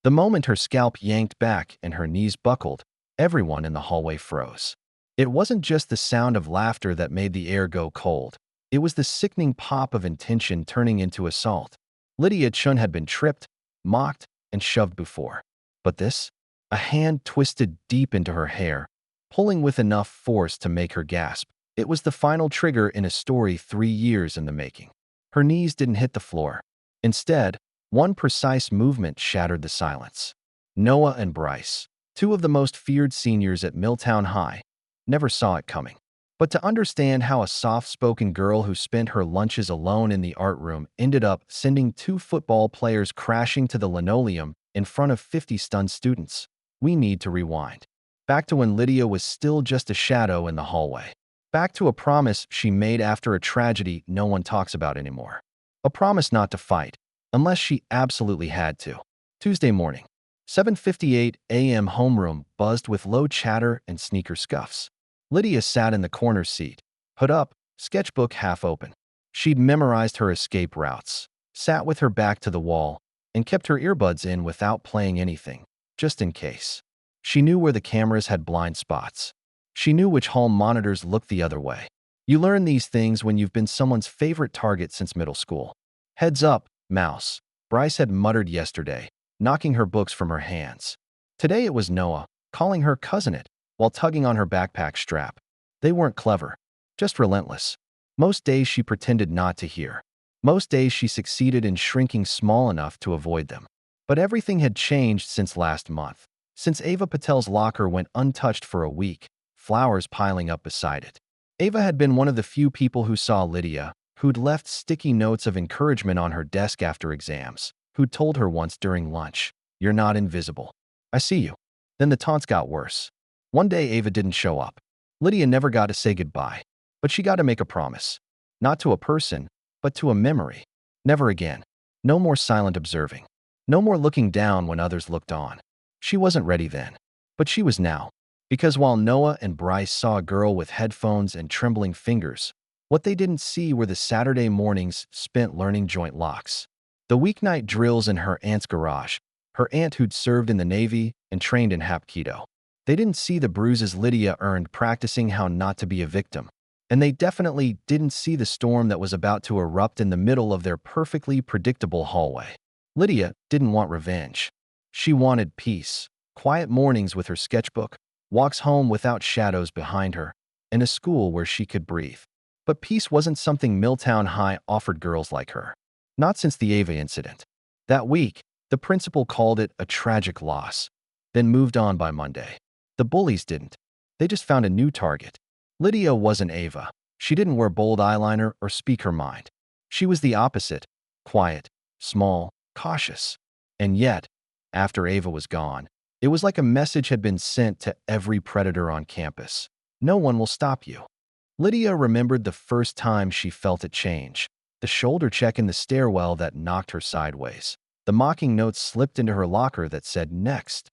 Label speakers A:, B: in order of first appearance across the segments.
A: The moment her scalp yanked back and her knees buckled, everyone in the hallway froze. It wasn't just the sound of laughter that made the air go cold. It was the sickening pop of intention turning into assault. Lydia Chun had been tripped, mocked, and shoved before. But this? A hand twisted deep into her hair, pulling with enough force to make her gasp. It was the final trigger in a story 3 years in the making. Her knees didn't hit the floor. Instead, one precise movement shattered the silence. Noah and Bryce, two of the most feared seniors at Milltown High, never saw it coming. But to understand how a soft-spoken girl who spent her lunches alone in the art room ended up sending 2 football players crashing to the linoleum in front of 50 stunned students, we need to rewind. Back to when Lydia was still just a shadow in the hallway. Back to a promise she made after a tragedy no one talks about anymore. A promise not to fight, unless she absolutely had to. Tuesday morning, 7:58 a.m. homeroom buzzed with low chatter and sneaker scuffs. Lydia sat in the corner seat, hood up, sketchbook half open. She'd memorized her escape routes, sat with her back to the wall, and kept her earbuds in without playing anything, just in case. She knew where the cameras had blind spots. She knew which hall monitors looked the other way. You learn these things when you've been someone's favorite target since middle school. Heads up, mouse, Bryce had muttered yesterday, knocking her books from her hands. Today it was Noah, calling her cousin it, while tugging on her backpack strap. They weren't clever, just relentless. Most days she pretended not to hear. Most days she succeeded in shrinking small enough to avoid them. But everything had changed since last month. Since Ava Patel's locker went untouched for a week, flowers piling up beside it. Ava had been one of the few people who saw Lydia, who'd left sticky notes of encouragement on her desk after exams, who'd told her once during lunch, "You're not invisible. I see you." Then the taunts got worse. One day Ava didn't show up. Lydia never got to say goodbye, but she got to make a promise. Not to a person, but to a memory. Never again. No more silent observing. No more looking down when others looked on. She wasn't ready then, but she was now. Because while Noah and Bryce saw a girl with headphones and trembling fingers, what they didn't see were the Saturday mornings spent learning joint locks. The weeknight drills in her aunt's garage, her aunt who'd served in the Navy and trained in Hapkido. They didn't see the bruises Lydia earned practicing how not to be a victim. And they definitely didn't see the storm that was about to erupt in the middle of their perfectly predictable hallway. Lydia didn't want revenge. She wanted peace, quiet mornings with her sketchbook, walks home without shadows behind her, and a school where she could breathe. But peace wasn't something Milltown High offered girls like her. Not since the Ava incident. That week, the principal called it a tragic loss, then moved on by Monday. The bullies didn't. They just found a new target. Lydia wasn't Ava. She didn't wear bold eyeliner or speak her mind. She was the opposite, quiet, small, cautious. And yet, after Ava was gone, it was like a message had been sent to every predator on campus. No one will stop you. Lydia remembered the first time she felt it change. The shoulder check in the stairwell that knocked her sideways. The mocking note slipped into her locker that said next.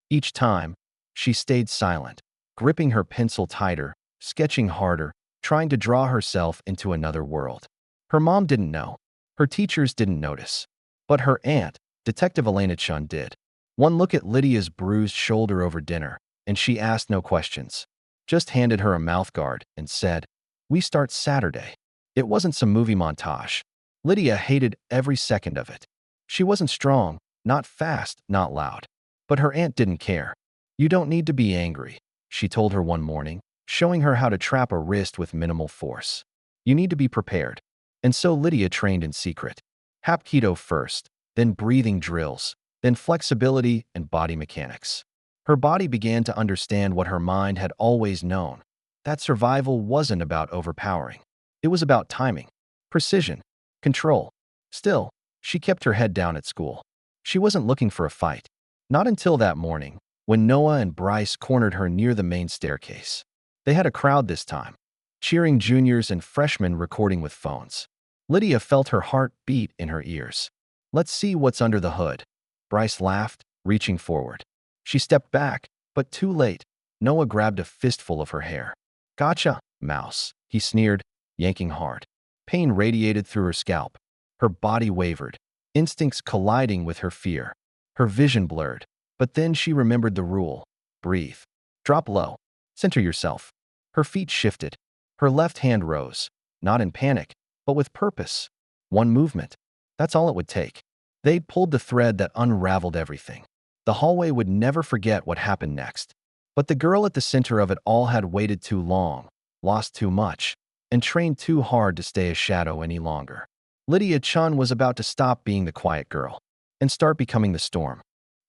A: Each time, she stayed silent, gripping her pencil tighter, sketching harder, trying to draw herself into another world. Her mom didn't know. Her teachers didn't notice. But her aunt, Detective Elena Chun, did. One look at Lydia's bruised shoulder over dinner, and she asked no questions. Just handed her a mouthguard and said, "We start Saturday." It wasn't some movie montage. Lydia hated every second of it. She wasn't strong, not fast, not loud. But her aunt didn't care. "You don't need to be angry," she told her one morning, showing her how to trap a wrist with minimal force. "You need to be prepared." And so Lydia trained in secret. Hapkido first, then breathing drills, then flexibility and body mechanics. Her body began to understand what her mind had always known, that survival wasn't about overpowering. It was about timing, precision, control. Still, she kept her head down at school. She wasn't looking for a fight. Not until that morning, when Noah and Bryce cornered her near the main staircase. They had a crowd this time, cheering juniors and freshmen recording with phones. Lydia felt her heart beat in her ears. "Let's see what's under the hood." Bryce laughed, reaching forward. She stepped back, but too late. Noah grabbed a fistful of her hair. "Gotcha, mouse," he sneered, yanking hard. Pain radiated through her scalp. Her body wavered, instincts colliding with her fear. Her vision blurred, but then she remembered the rule. Breathe. Drop low. Center yourself. Her feet shifted. Her left hand rose, not in panic, but with purpose. One movement. That's all it would take. They pulled the thread that unraveled everything. The hallway would never forget what happened next. But the girl at the center of it all had waited too long, lost too much, and trained too hard to stay a shadow any longer. Lydia Chun was about to stop being the quiet girl and start becoming the storm.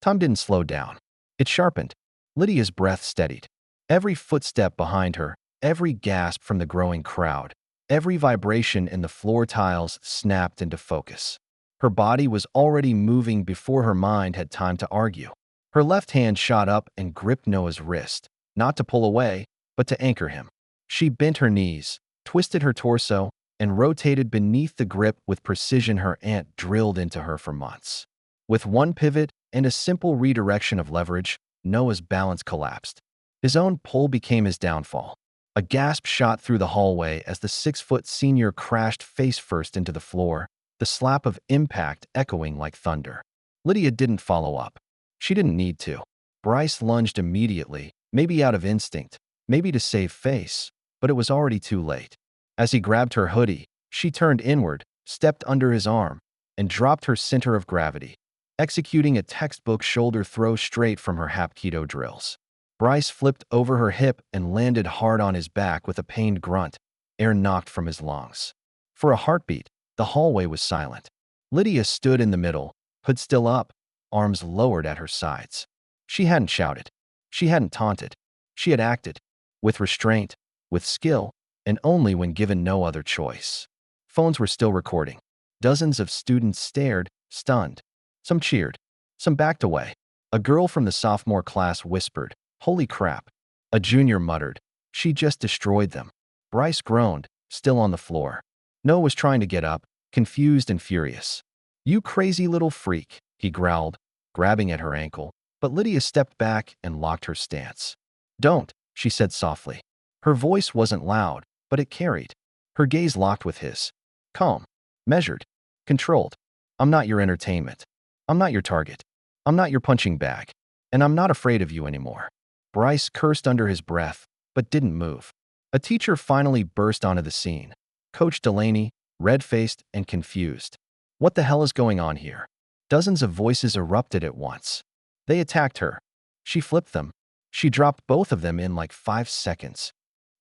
A: Time didn't slow down. It sharpened. Lydia's breath steadied. Every footstep behind her, every gasp from the growing crowd, every vibration in the floor tiles snapped into focus. Her body was already moving before her mind had time to argue. Her left hand shot up and gripped Noah's wrist, not to pull away, but to anchor him. She bent her knees, twisted her torso, and rotated beneath the grip with precision her aunt drilled into her for months. With one pivot and a simple redirection of leverage, Noah's balance collapsed. His own pull became his downfall. A gasp shot through the hallway as the 6-foot senior crashed face-first into the floor, the slap of impact echoing like thunder. Lydia didn't follow up. She didn't need to. Bryce lunged immediately, maybe out of instinct, maybe to save face, but it was already too late. As he grabbed her hoodie, she turned inward, stepped under his arm, and dropped her center of gravity, executing a textbook shoulder throw straight from her Hapkido drills. Bryce flipped over her hip and landed hard on his back with a pained grunt, air knocked from his lungs. For a heartbeat, the hallway was silent. Lydia stood in the middle, hood still up, arms lowered at her sides. She hadn't shouted. She hadn't taunted. She had acted, with restraint, with skill, and only when given no other choice. Phones were still recording. Dozens of students stared, stunned. Some cheered. Some backed away. A girl from the sophomore class whispered, "Holy crap." A junior muttered, "She just destroyed them." Bryce groaned, still on the floor. Noah was trying to get up, confused and furious. "You crazy little freak," he growled, grabbing at her ankle, but Lydia stepped back and locked her stance. "Don't," she said softly. Her voice wasn't loud, but it carried. Her gaze locked with his. Calm, measured, controlled. "I'm not your entertainment. I'm not your target. I'm not your punching bag. And I'm not afraid of you anymore." Bryce cursed under his breath, but didn't move. A teacher finally burst onto the scene. Coach Delaney, red-faced and confused. What the hell is going on here? Dozens of voices erupted at once. They attacked her. She flipped them. She dropped both of them in like 5 seconds.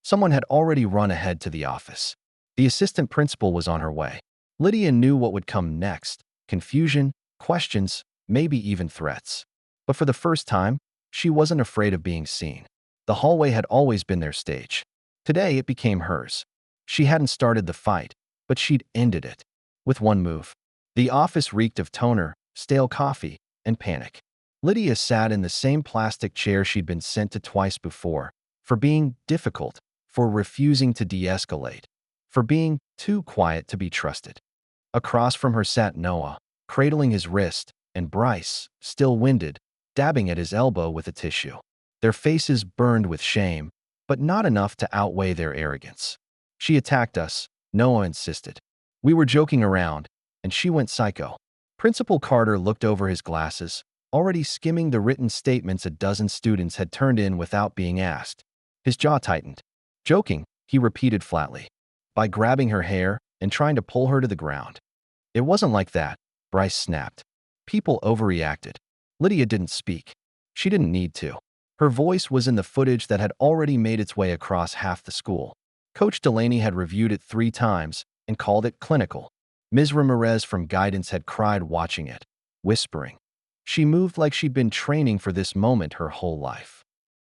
A: Someone had already run ahead to the office. The assistant principal was on her way. Lydia knew what would come next: confusion, questions, maybe even threats. But for the first time, she wasn't afraid of being seen. The hallway had always been their stage. Today, it became hers. She hadn't started the fight, but she'd ended it. With one move. The office reeked of toner, stale coffee, and panic. Lydia sat in the same plastic chair she'd been sent to twice before, for being difficult, for refusing to de-escalate, for being too quiet to be trusted. Across from her sat Noah, cradling his wrist, and Bryce, still winded, dabbing at his elbow with a tissue. Their faces burned with shame, but not enough to outweigh their arrogance. "She attacked us," Noah insisted. "We were joking around, and she went psycho." Principal Carter looked over his glasses, already skimming the written statements a dozen students had turned in without being asked. His jaw tightened. "Joking," he repeated flatly, "by grabbing her hair and trying to pull her to the ground." "It wasn't like that," Bryce snapped. People overreacted. Lydia didn't speak. She didn't need to. Her voice was in the footage that had already made its way across half the school. Coach Delaney had reviewed it 3 times and called it clinical. Ms. Ramirez from guidance had cried watching it, whispering. She moved like she'd been training for this moment her whole life.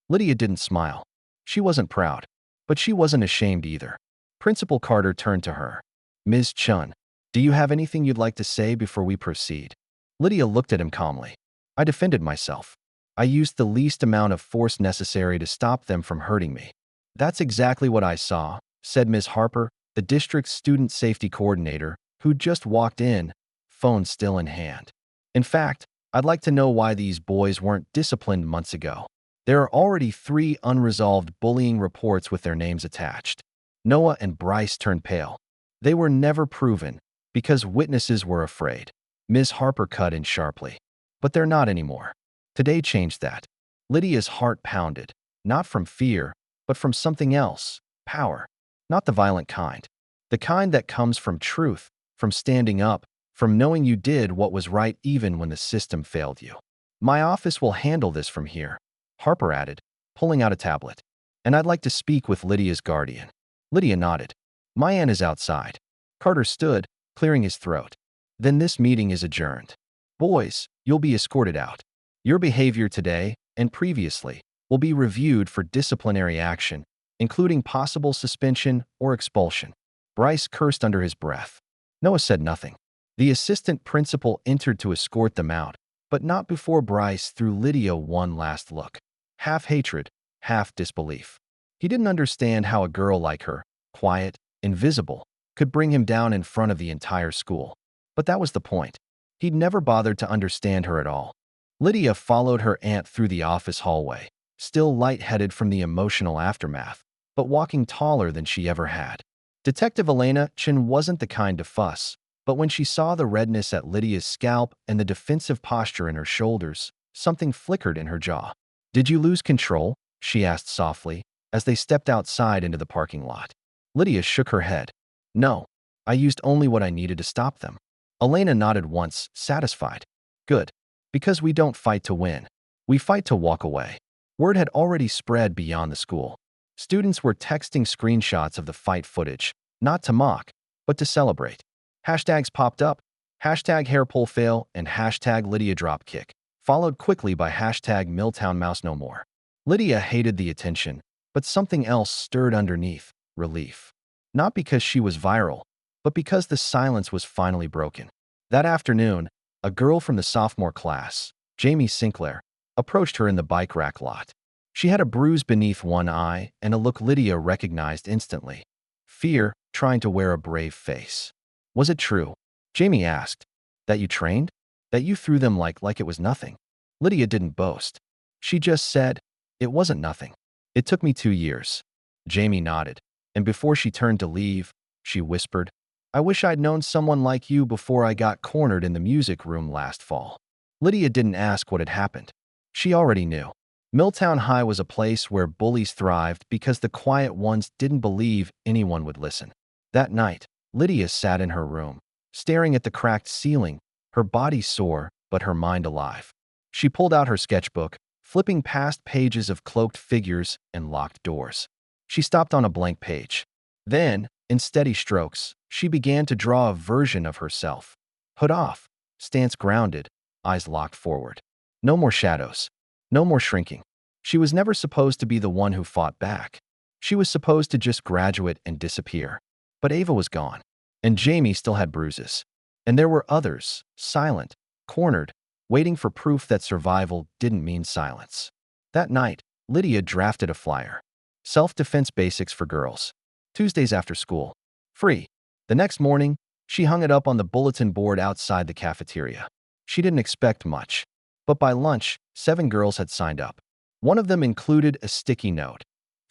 A: Lydia didn't smile. She wasn't proud, but she wasn't ashamed either. Principal Carter turned to her. "Ms. Chun, do you have anything you'd like to say before we proceed?" Lydia looked at him calmly. "I defended myself. I used the least amount of force necessary to stop them from hurting me." "That's exactly what I saw," said Ms. Harper, the district's student safety coordinator, who'd just walked in, phone still in hand. "In fact, I'd like to know why these boys weren't disciplined months ago. There are already 3 unresolved bullying reports with their names attached." Noah and Bryce turned pale. They were never proven, because witnesses were afraid. Ms. Harper cut in sharply. But they're not anymore. Today changed that. Lydia's heart pounded, not from fear, but from something else, power. Not the violent kind. The kind that comes from truth, from standing up, from knowing you did what was right even when the system failed you. My office will handle this from here, Harper added, pulling out a tablet. And I'd like to speak with Lydia's guardian. Lydia nodded. My aunt is outside. Carter stood, clearing his throat. Then this meeting is adjourned. Boys, you'll be escorted out. Your behavior today, and previously, will be reviewed for disciplinary action, including possible suspension or expulsion. Bryce cursed under his breath. Noah said nothing. The assistant principal entered to escort them out, but not before Bryce threw Lydia one last look. Half hatred, half disbelief. He didn't understand how a girl like her, quiet, invisible, could bring him down in front of the entire school. But that was the point. He'd never bothered to understand her at all. Lydia followed her aunt through the office hallway, still lightheaded from the emotional aftermath, but walking taller than she ever had. Detective Elena Chin wasn't the kind to fuss, but when she saw the redness at Lydia's scalp and the defensive posture in her shoulders, something flickered in her jaw. Did you lose control? She asked softly, as they stepped outside into the parking lot. Lydia shook her head. No, I used only what I needed to stop them. Elena nodded once, satisfied. Good. Because we don't fight to win. We fight to walk away. Word had already spread beyond the school. Students were texting screenshots of the fight footage, not to mock, but to celebrate. Hashtags popped up, hashtag hair pull fail and hashtag Lydia dropkick, followed quickly by hashtag Milltown Mouse no more. Lydia hated the attention, but something else stirred underneath, relief. Not because she was viral, but because the silence was finally broken. That afternoon, a girl from the sophomore class, Jamie Sinclair, approached her in the bike rack lot. She had a bruise beneath one eye and a look Lydia recognized instantly. Fear, trying to wear a brave face. Was it true? Jamie asked. That you trained? That you threw them like it was nothing? Lydia didn't boast. She just said, it wasn't nothing. It took me 2 years. Jamie nodded, and before she turned to leave, she whispered, I wish I'd known someone like you before I got cornered in the music room last fall. Lydia didn't ask what had happened. She already knew. Milltown High was a place where bullies thrived because the quiet ones didn't believe anyone would listen. That night, Lydia sat in her room, staring at the cracked ceiling, her body sore but her mind alive. She pulled out her sketchbook, flipping past pages of cloaked figures and locked doors. She stopped on a blank page. Then, in steady strokes, she began to draw a version of herself. Hood off, stance grounded, eyes locked forward. No more shadows. No more shrinking. She was never supposed to be the one who fought back. She was supposed to just graduate and disappear. But Ava was gone. And Jamie still had bruises. And there were others, silent, cornered, waiting for proof that survival didn't mean silence. That night, Lydia drafted a flyer. Self-defense basics for girls. Tuesdays after school. Free. The next morning, she hung it up on the bulletin board outside the cafeteria. She didn't expect much. But by lunch, 7 girls had signed up. One of them included a sticky note.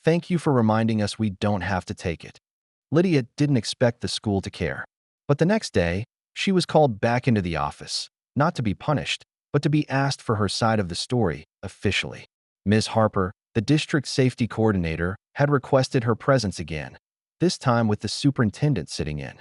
A: Thank you for reminding us we don't have to take it. Lydia didn't expect the school to care. But the next day, she was called back into the office, not to be punished, but to be asked for her side of the story, officially. Ms. Harper, the district safety coordinator, had requested her presence again, this time with the superintendent sitting in.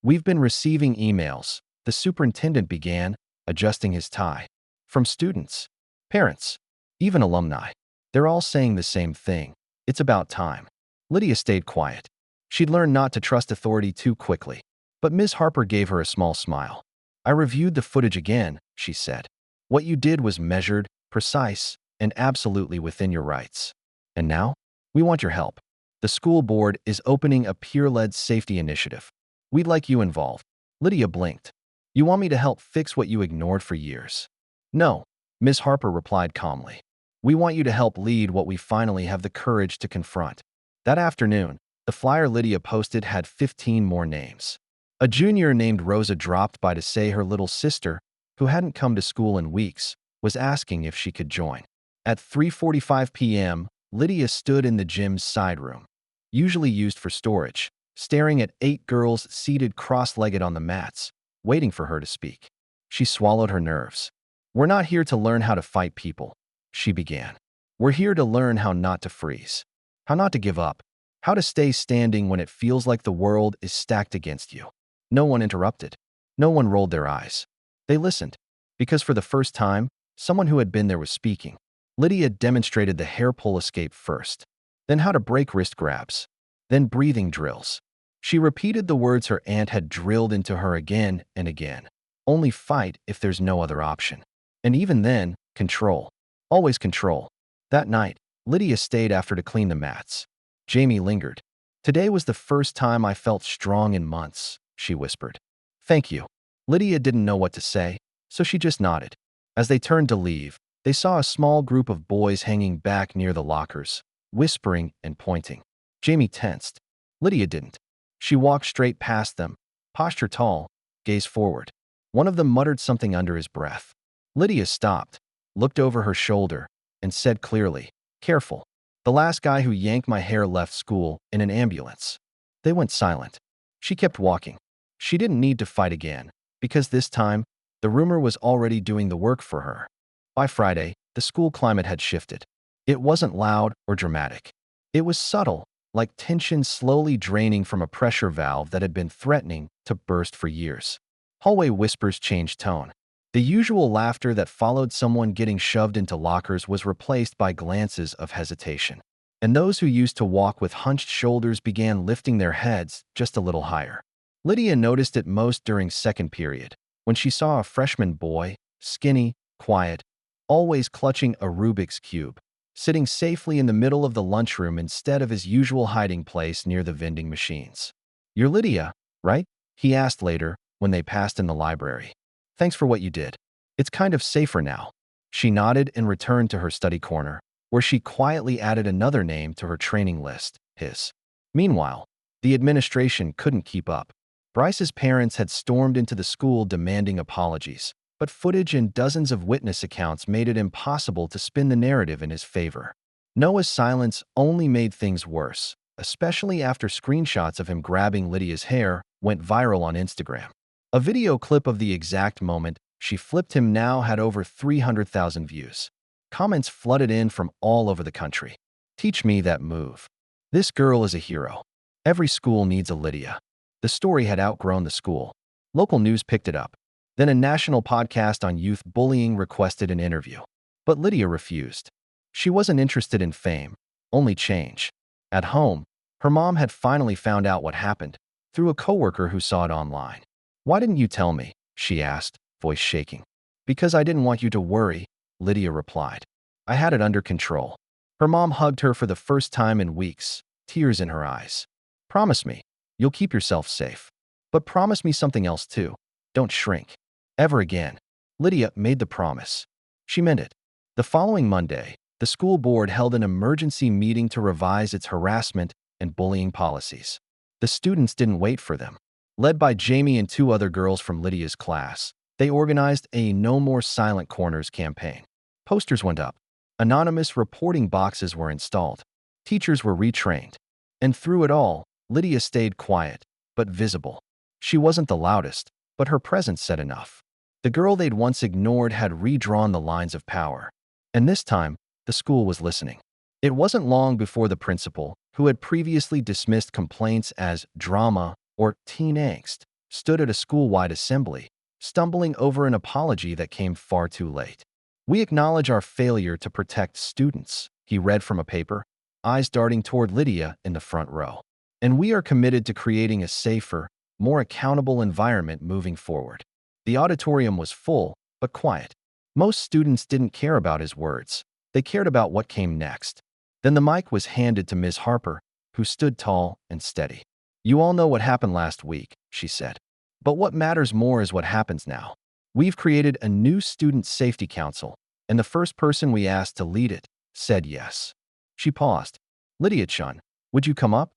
A: We've been receiving emails, the superintendent began, adjusting his tie. From students, parents, even alumni. They're all saying the same thing. It's about time. Lydia stayed quiet. She'd learned not to trust authority too quickly. But Ms. Harper gave her a small smile. I reviewed the footage again, she said. What you did was measured, precise, and absolutely within your rights. And now, we want your help. The school board is opening a peer-led safety initiative. We'd like you involved. Lydia blinked. You want me to help fix what you ignored for years? No, Ms. Harper replied calmly. We want you to help lead what we finally have the courage to confront. That afternoon, the flyer Lydia posted had 15 more names. A junior named Rosa dropped by to say her little sister, who hadn't come to school in weeks, was asking if she could join. At 3:45 p.m., Lydia stood in the gym's side room, usually used for storage, staring at 8 girls seated cross-legged on the mats, waiting for her to speak. She swallowed her nerves. We're not here to learn how to fight people, she began. We're here to learn how not to freeze, how not to give up, how to stay standing when it feels like the world is stacked against you. No one interrupted. No one rolled their eyes. They listened, because for the first time, someone who had been there was speaking. Lydia demonstrated the hair pull escape first, then how to break wrist grabs, then breathing drills. She repeated the words her aunt had drilled into her again and again. Only fight if there's no other option. And even then, control. Always control. That night, Lydia stayed after to clean the mats. Jamie lingered. Today was the first time I felt strong in months, she whispered. Thank you. Lydia didn't know what to say, so she just nodded. As they turned to leave, they saw a small group of boys hanging back near the lockers, whispering and pointing. Jamie tensed. Lydia didn't. She walked straight past them, posture tall, gaze forward. One of them muttered something under his breath. Lydia stopped, looked over her shoulder, and said clearly, "Careful. The last guy who yanked my hair left school in an ambulance." They went silent. She kept walking. She didn't need to fight again, because this time, the rumor was already doing the work for her. By Friday, the school climate had shifted. It wasn't loud or dramatic. It was subtle, like tension slowly draining from a pressure valve that had been threatening to burst for years. Hallway whispers changed tone. The usual laughter that followed someone getting shoved into lockers was replaced by glances of hesitation. And those who used to walk with hunched shoulders began lifting their heads just a little higher. Lydia noticed it most during second period, when she saw a freshman boy, skinny, quiet, always clutching a Rubik's Cube, sitting safely in the middle of the lunchroom instead of his usual hiding place near the vending machines. "You're Lydia, right?" he asked later when they passed in the library. "Thanks for what you did. It's kind of safer now." She nodded and returned to her study corner, where she quietly added another name to her training list, his. Meanwhile, the administration couldn't keep up. Bryce's parents had stormed into the school demanding apologies, but footage and dozens of witness accounts made it impossible to spin the narrative in his favor. Noah's silence only made things worse, especially after screenshots of him grabbing Lydia's hair went viral on Instagram. A video clip of the exact moment she flipped him now had over 300,000 views. Comments flooded in from all over the country. "Teach me that move. This girl is a hero. Every school needs a Lydia." The story had outgrown the school. Local news picked it up. Then a national podcast on youth bullying requested an interview. But Lydia refused. She wasn't interested in fame, only change. At home, her mom had finally found out what happened through a coworker who saw it online. "Why didn't you tell me?" she asked, voice shaking. "Because I didn't want you to worry," Lydia replied. "I had it under control." Her mom hugged her for the first time in weeks, tears in her eyes. "Promise me, you'll keep yourself safe. But promise me something else too. Don't shrink. Ever again." Lydia made the promise. She meant it. The following Monday, the school board held an emergency meeting to revise its harassment and bullying policies. The students didn't wait for them. Led by Jamie and two other girls from Lydia's class, they organized a No More Silent Corners campaign. Posters went up. Anonymous reporting boxes were installed. Teachers were retrained. And through it all, Lydia stayed quiet, but visible. She wasn't the loudest, but her presence said enough. The girl they'd once ignored had redrawn the lines of power. And this time, the school was listening. It wasn't long before the principal, who had previously dismissed complaints as drama or teen angst, stood at a school-wide assembly, stumbling over an apology that came far too late. "We acknowledge our failure to protect students," he read from a paper, eyes darting toward Lydia in the front row. "And we are committed to creating a safer, more accountable environment moving forward." The auditorium was full, but quiet. Most students didn't care about his words. They cared about what came next. Then the mic was handed to Ms. Harper, who stood tall and steady. "You all know what happened last week," she said. "But what matters more is what happens now. We've created a new Student Safety Council, and the first person we asked to lead it said yes." She paused. "Lydia-chun, would you come up?"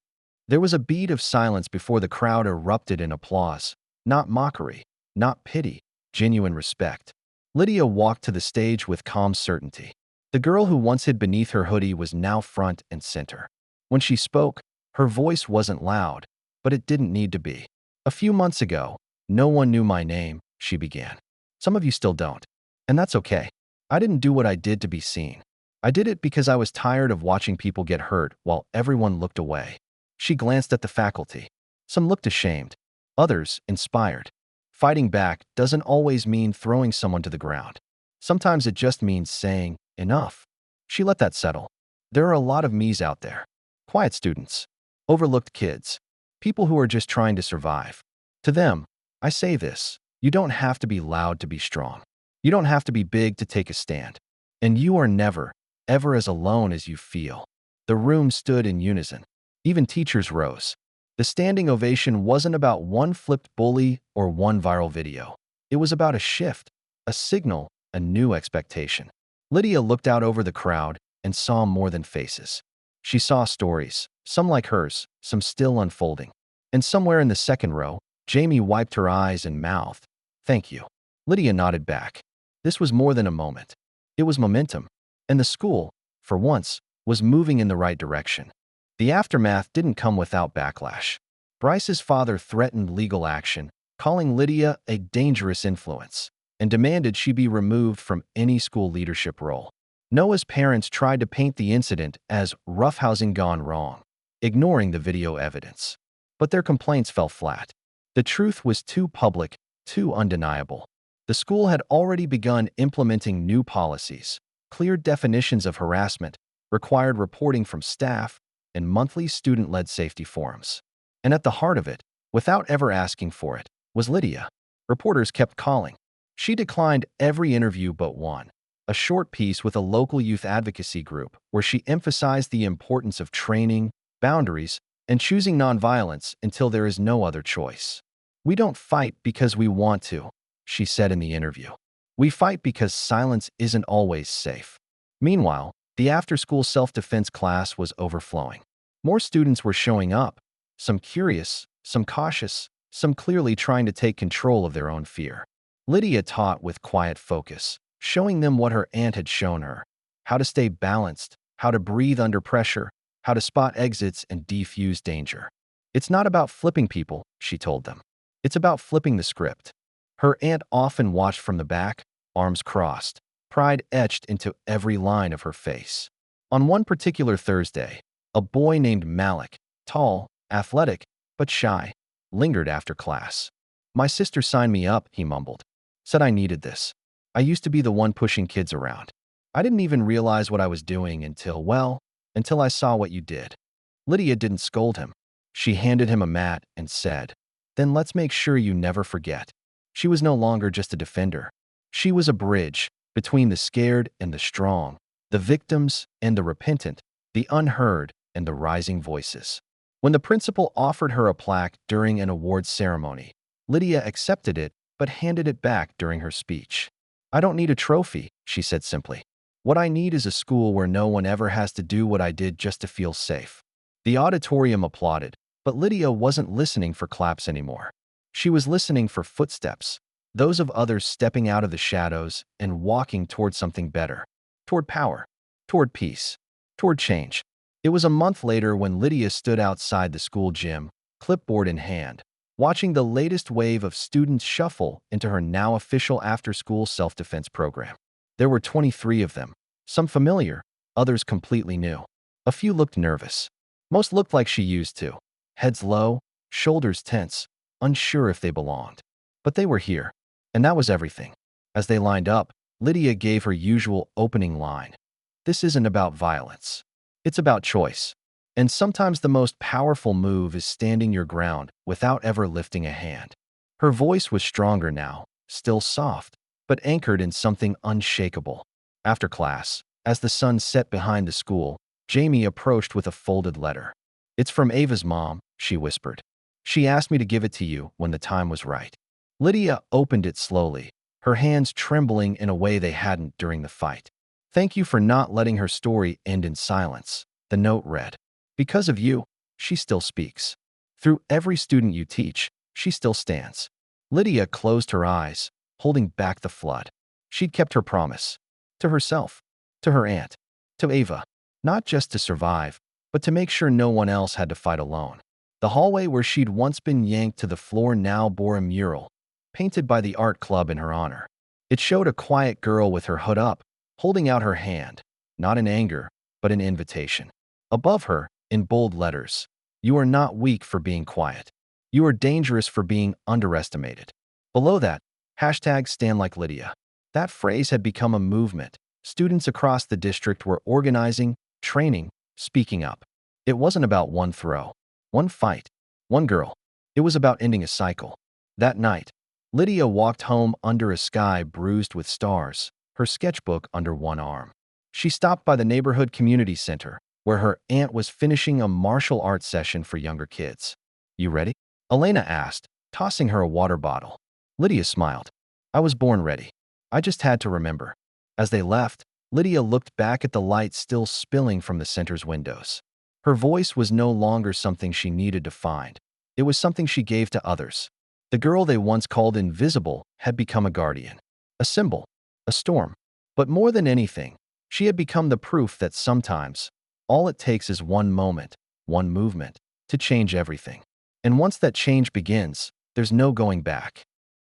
A: There was a beat of silence before the crowd erupted in applause. Not mockery, not pity, genuine respect. Lydia walked to the stage with calm certainty. The girl who once hid beneath her hoodie was now front and center. When she spoke, her voice wasn't loud, but it didn't need to be. "A few months ago, no one knew my name," she began. "Some of you still don't. And that's okay. I didn't do what I did to be seen. I did it because I was tired of watching people get hurt while everyone looked away. She glanced at the faculty. Some looked ashamed, others inspired. Fighting back doesn't always mean throwing someone to the ground. Sometimes it just means saying, enough. She let that settle. There are a lot of me's out there. Quiet students, overlooked kids, people who are just trying to survive. To them, I say this: you don't have to be loud to be strong. You don't have to be big to take a stand. And you are never, ever as alone as you feel. The room stood in unison. Even teachers rose. The standing ovation wasn't about one flipped bully or one viral video. It was about a shift, a signal, a new expectation. Lydia looked out over the crowd and saw more than faces. She saw stories, some like hers, some still unfolding. And somewhere in the second row, Jamie wiped her eyes and mouthed, "Thank you." Lydia nodded back. This was more than a moment. It was momentum. And the school, for once, was moving in the right direction. The aftermath didn't come without backlash. Bryce's father threatened legal action, calling Lydia a dangerous influence, and demanded she be removed from any school leadership role. Noah's parents tried to paint the incident as roughhousing gone wrong, ignoring the video evidence. But their complaints fell flat. The truth was too public, too undeniable. The school had already begun implementing new policies, clear definitions of harassment, required reporting from staff, and monthly student-led safety forums. And at the heart of it, without ever asking for it, was Lydia. Reporters kept calling. She declined every interview but one, a short piece with a local youth advocacy group where she emphasized the importance of training, boundaries, and choosing nonviolence until there is no other choice. "We don't fight because we want to," she said in the interview. "We fight because silence isn't always safe." Meanwhile, the after-school self-defense class was overflowing. More students were showing up, some curious, some cautious, some clearly trying to take control of their own fear. Lydia taught with quiet focus, showing them what her aunt had shown her: how to stay balanced, how to breathe under pressure, how to spot exits and defuse danger. "It's not about flipping people," she told them. "It's about flipping the script." Her aunt often watched from the back, arms crossed, pride etched into every line of her face. On one particular Thursday, a boy named Malik, tall, athletic, but shy, lingered after class. "My sister signed me up," he mumbled. "Said I needed this. I used to be the one pushing kids around. I didn't even realize what I was doing until I saw what you did." Lydia didn't scold him. She handed him a mat and said, "Then let's make sure you never forget." She was no longer just a defender. She was a bridge between the scared and the strong, the victims and the repentant, the unheard and the rising voices. When the principal offered her a plaque during an awards ceremony, Lydia accepted it but handed it back during her speech. "I don't need a trophy," she said simply. "What I need is a school where no one ever has to do what I did just to feel safe." The auditorium applauded, but Lydia wasn't listening for claps anymore. She was listening for footsteps, those of others stepping out of the shadows and walking toward something better, toward power, toward peace, toward change. It was a month later when Lydia stood outside the school gym, clipboard in hand, watching the latest wave of students shuffle into her now official after-school self-defense program. There were 23 of them, some familiar, others completely new. A few looked nervous. Most looked like she used to, heads low, shoulders tense, unsure if they belonged. But they were here, and that was everything. As they lined up, Lydia gave her usual opening line: "This isn't about violence. It's about choice. And sometimes the most powerful move is standing your ground without ever lifting a hand." Her voice was stronger now, still soft, but anchored in something unshakable. After class, as the sun set behind the school, Jamie approached with a folded letter. "It's from Ava's mom," she whispered. "She asked me to give it to you when the time was right." Lydia opened it slowly, her hands trembling in a way they hadn't during the fight. "Thank you for not letting her story end in silence," the note read. "Because of you, she still speaks. Through every student you teach, she still stands." Lydia closed her eyes, holding back the flood. She'd kept her promise. To herself, to her aunt, to Ava. Not just to survive, but to make sure no one else had to fight alone. The hallway where she'd once been yanked to the floor now bore a mural, painted by the art club in her honor. It showed a quiet girl with her hood up, holding out her hand, not in anger, but in invitation. Above her, in bold letters, "You are not weak for being quiet. You are dangerous for being underestimated." Below that, hashtag Stand Like Lydia. That phrase had become a movement. Students across the district were organizing, training, speaking up. It wasn't about one throw, one fight, one girl. It was about ending a cycle. That night, Lydia walked home under a sky bruised with stars, her sketchbook under one arm. She stopped by the neighborhood community center, where her aunt was finishing a martial arts session for younger kids. "You ready?" Elena asked, tossing her a water bottle. Lydia smiled. "I was born ready. I just had to remember." As they left, Lydia looked back at the light still spilling from the center's windows. Her voice was no longer something she needed to find. It was something she gave to others. The girl they once called invisible had become a guardian, a symbol, a storm. But more than anything, she had become the proof that sometimes all it takes is one moment, one movement, to change everything. And once that change begins, there's no going back.